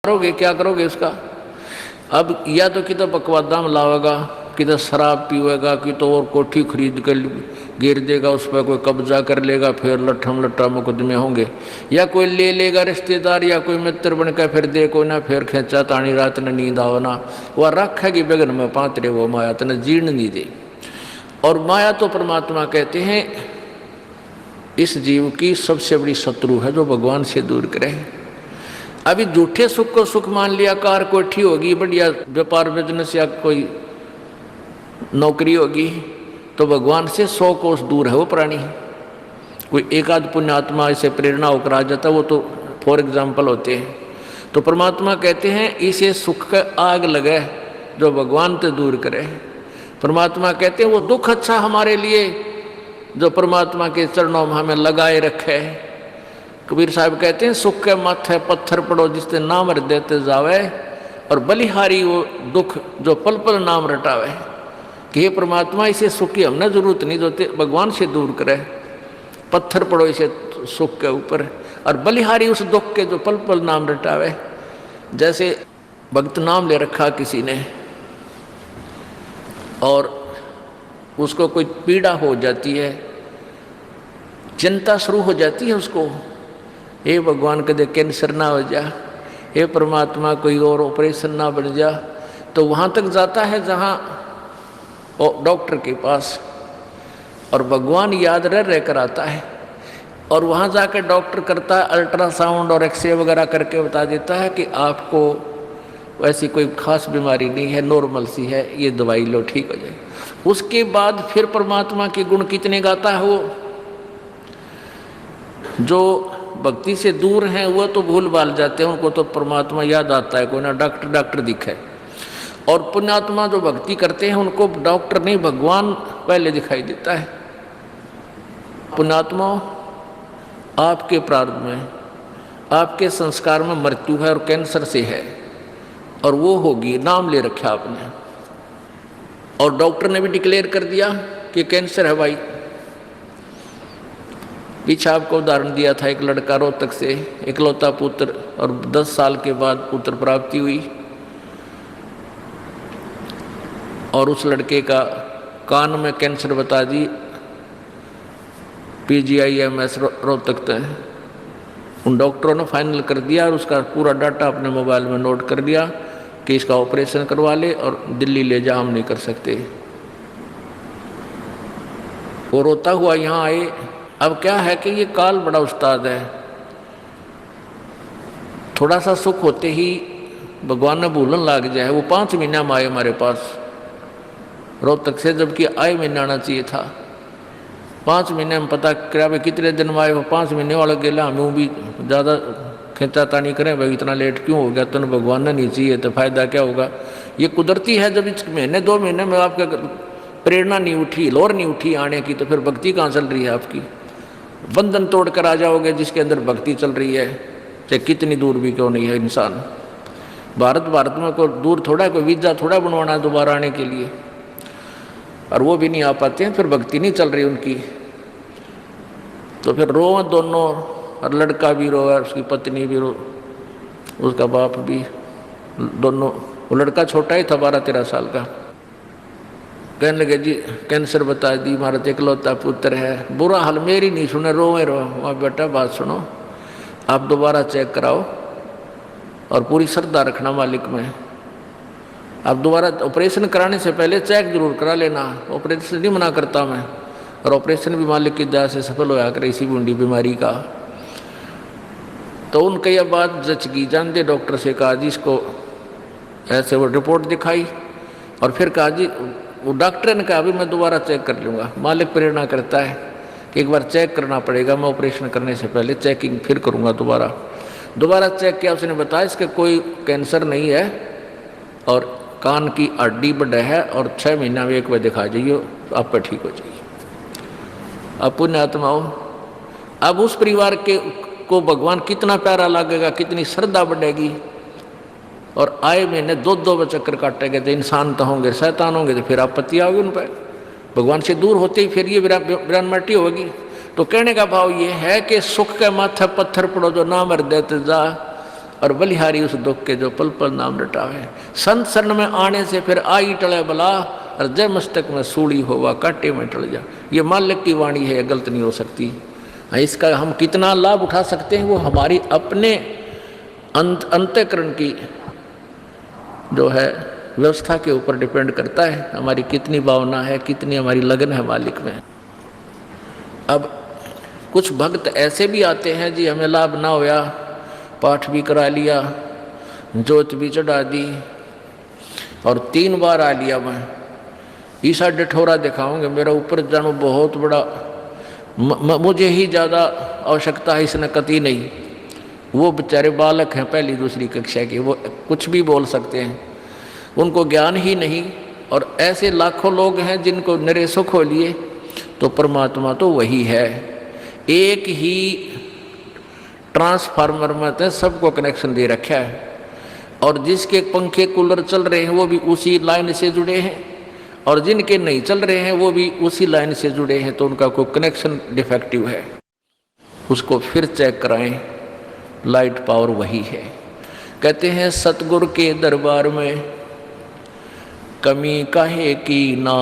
करोगे, क्या करोगे उसका? अब या तो कि तो बकवादा में लावेगा, कि तो शराब पीवेगा, कि तो और कोठी खरीद कर गिर देगा, उस पर कोई कब्जा कर लेगा, फिर लट्ठम लट्ठा मुकदमे होंगे। या कोई ले लेगा रिश्तेदार या कोई मित्र बन कर फिर देखो ना, फिर खेचा तानी रात न नींद आवना, वह रखेगी बेगन में पात्रे वो माया तन जीर्ण नहीं दे। और माया तो परमात्मा कहते हैं इस जीव की सबसे बड़ी शत्रु है जो भगवान से दूर करे। अभी झूठे सुख को सुख मान लिया, कार कोठी होगी, बढ़िया व्यापार बिजनेस या कोई नौकरी होगी, तो भगवान से 100 कोस दूर है वो प्राणी। कोई एक आध पुण्यात्मा इसे प्रेरणा होकर आ जाता, वो तो फॉर एग्जाम्पल होते हैं। तो परमात्मा कहते हैं इसे सुख का आग लगे जो भगवान से दूर करे। परमात्मा कहते हैं वो दुख अच्छा हमारे लिए जो परमात्मा के चरणों में हमें लगाए रखे। कबीर साहब कहते हैं सुख के माथे पत्थर पड़ो जिससे नाम रट देते जावे, और बलिहारी वो दुख जो पल पल नाम रटावे। कि हे परमात्मा इसे सुख की हमने जरूरत नहीं, जो भगवान से दूर करे। पत्थर पड़ो इसे सुख के ऊपर, और बलिहारी उस दुख के जो पल पल नाम रटावे। जैसे भक्त नाम ले रखा किसी ने और उसको कोई पीड़ा हो जाती है, चिंता शुरू हो जाती है उसको, हे भगवान कदे कैंसर ना हो जा, हे परमात्मा कोई और ऑपरेशन ना बन जा। तो वहाँ तक जाता है जहाँ डॉक्टर के पास, और भगवान याद रह कर आता है। और वहाँ जाकर डॉक्टर करता है अल्ट्रासाउंड और एक्सरे वगैरह करके बता देता है कि आपको वैसी कोई खास बीमारी नहीं है, नॉर्मल सी है, ये दवाई लो ठीक हो जाए। उसके बाद फिर परमात्मा के गुण कितने गाता है वो। जो भक्ति से दूर हैं वो तो भूल भाल जाते हैं, उनको तो परमात्मा याद आता है, कोई ना डॉक्टर दिखे। और पुण्यात्मा जो भक्ति करते हैं उनको डॉक्टर नहीं भगवान पहले दिखाई देता है। पुण्यात्मा आपके प्रारब्ध में, आपके संस्कार में मृत्यु है और कैंसर से है, और वो होगी, नाम ले रखा आपने, और डॉक्टर ने भी डिक्लेयर कर दिया कि कैंसर है भाई। पीछे आपको उदाहरण दिया था, एक लड़का रोहतक से, इकलौता पुत्र, और 10 साल के बाद पुत्र प्राप्ति हुई, और उस लड़के का कान में कैंसर बता दी, PGIMS रोहतक तक। उन डॉक्टरों ने फाइनल कर दिया और उसका पूरा डाटा अपने मोबाइल में नोट कर लिया कि इसका ऑपरेशन करवा ले और दिल्ली ले जा, हम नहीं कर सकते। वो रोता हुआ यहाँ आए। अब क्या है कि ये काल बड़ा उस्ताद है, थोड़ा सा सुख होते ही भगवान ने भूलन लाग जाए। वो 5 महीना में आए हमारे पास रोहतक से, जबकि आए महीना आना चाहिए था। 5 महीने में पता क्या भाई कितने दिन में आए, वो 5 महीने वाला गेला। हमें भी ज़्यादा खींचातानी करें भाई इतना लेट क्यों हो गया, तो भगवान ने नहीं चाहिए तो फायदा क्या होगा। ये कुदरती है, जब इस महीने 2 महीने में आपका प्रेरणा नहीं उठी, लोर नहीं उठी आने की, तो फिर भक्ति कहाँ चल रही है आपकी। बंधन तोड़ कर आ जाओगे जिसके अंदर भक्ति चल रही है, चाहे कितनी दूर भी क्यों नहीं है इंसान। भारत में कोई दूर थोड़ा, कोई वीज़ा थोड़ा बनवाना है दोबारा आने के लिए, और वो भी नहीं आ पाते हैं, फिर भक्ति नहीं चल रही उनकी। तो फिर रोए दोनों, और लड़का भी रोए, उसकी पत्नी भी रो, उसका बाप भी, दोनों। वो लड़का छोटा ही था, 12-13 साल का। कहने लगे जी कैंसर बता दी, हमारा इकलौता पुत्र है। बुरा हाल, मेरी नहीं सुने, रोए वहाँ बेटा बात सुनो, आप दोबारा चेक कराओ और पूरी श्रद्धा रखना मालिक में। आप दोबारा ऑपरेशन कराने से पहले चेक जरूर करा लेना, ऑपरेशन नहीं मना करता मैं, और ऑपरेशन भी मालिक की दया से सफल होया करे इसी बूंदी बीमारी का। तो उनके यह बात जच गई, जानते डॉक्टर से कहा जी इसको ऐसे, वो रिपोर्ट दिखाई, और फिर कहा जी, वो डॉक्टर ने कहा अभी मैं दोबारा चेक कर लूँगा। मालिक प्रेरणा करता है कि एक बार चेक करना पड़ेगा, मैं ऑपरेशन करने से पहले चेकिंग फिर करूँगा। दोबारा चेक किया, उसने बताया इसके कोई कैंसर नहीं है, और कान की हड्डी बढ़ा है, और 6 महीना में एक बार दिखा जाइए, आप पर ठीक हो जाइए। अब पुण्यात्माओं, अब उस परिवार के को भगवान कितना प्यारा लगेगा, कितनी श्रद्धा बढ़ेगी। और आए महीने 2-2 चक्कर काटेंगे, तो इंसान तो होंगे, शैतान होंगे, तो फिर आपत्ति आओगी उन पर। भगवान से दूर होते ही फिर ये विरानमटी होगी। तो कहने का भाव ये है कि सुख के माथे पत्थर पड़ो जो ना मर देते जा, और बलिहारी उस दुख के जो पल पल नाम रटावे। संत शरण में आने से फिर आई टले बला, और जय मस्तक में सूली होवा कांटे में टल जा। ये मालिक की वाणी है, गलत नहीं हो सकती। इसका हम कितना लाभ उठा सकते हैं वो हमारी अपने अंतःकरण की जो है व्यवस्था के ऊपर डिपेंड करता है। हमारी कितनी भावना है, कितनी हमारी लगन है मालिक में। अब कुछ भक्त ऐसे भी आते हैं जी, हमें लाभ ना होया, पाठ भी करा लिया, जोत भी चढ़ा दी और 3 बार आ लिया, मैं ईसा डठोरा दिखाऊंगे, मेरा ऊपर जानो बहुत बड़ा, मुझे ही ज़्यादा आवश्यकता है, इसने कति नहीं। वो बेचारे बालक हैं पहली दूसरी कक्षा के, वो कुछ भी बोल सकते हैं, उनको ज्ञान ही नहीं। और ऐसे लाखों लोग हैं जिनको निरे सुख हो लिए, तो परमात्मा तो वही है। एक ही ट्रांसफार्मर में तो सबको कनेक्शन दे रखा है, और जिसके पंखे कूलर चल रहे हैं वो भी उसी लाइन से जुड़े हैं, और जिनके नहीं चल रहे हैं वो भी उसी लाइन से जुड़े हैं। तो उनका कोई कनेक्शन डिफेक्टिव है, उसको फिर चेक कराएं, लाइट पावर वही है। कहते हैं सतगुरु के दरबार में कमी काहे की ना,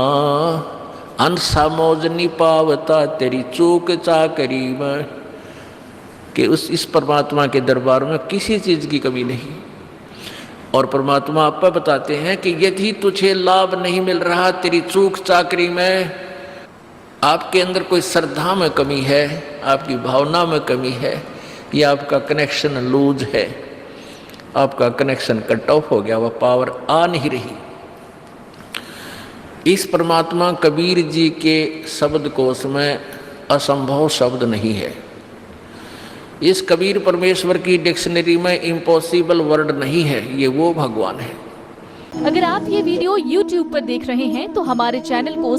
अंसा मौज नहीं पावता तेरी चूक चाकरी में। कि इस परमात्मा के दरबार में किसी चीज़ की कमी नहीं। और परमात्मा आप बताते हैं कि यदि तुझे लाभ नहीं मिल रहा तेरी चूक चाकरी में, आपके अंदर कोई श्रद्धा में कमी है, आपकी भावना में कमी है, या आपका कनेक्शन लूज है, आपका कनेक्शन कट ऑफ हो गया, वह पावर आ नहीं रही। इस परमात्मा कबीर जी के शब्द कोश में असंभव शब्द नहीं है। इस कबीर परमेश्वर की डिक्शनरी में इम्पॉसिबल वर्ड नहीं है, ये वो भगवान है। अगर आप ये वीडियो YouTube पर देख रहे हैं तो हमारे चैनल को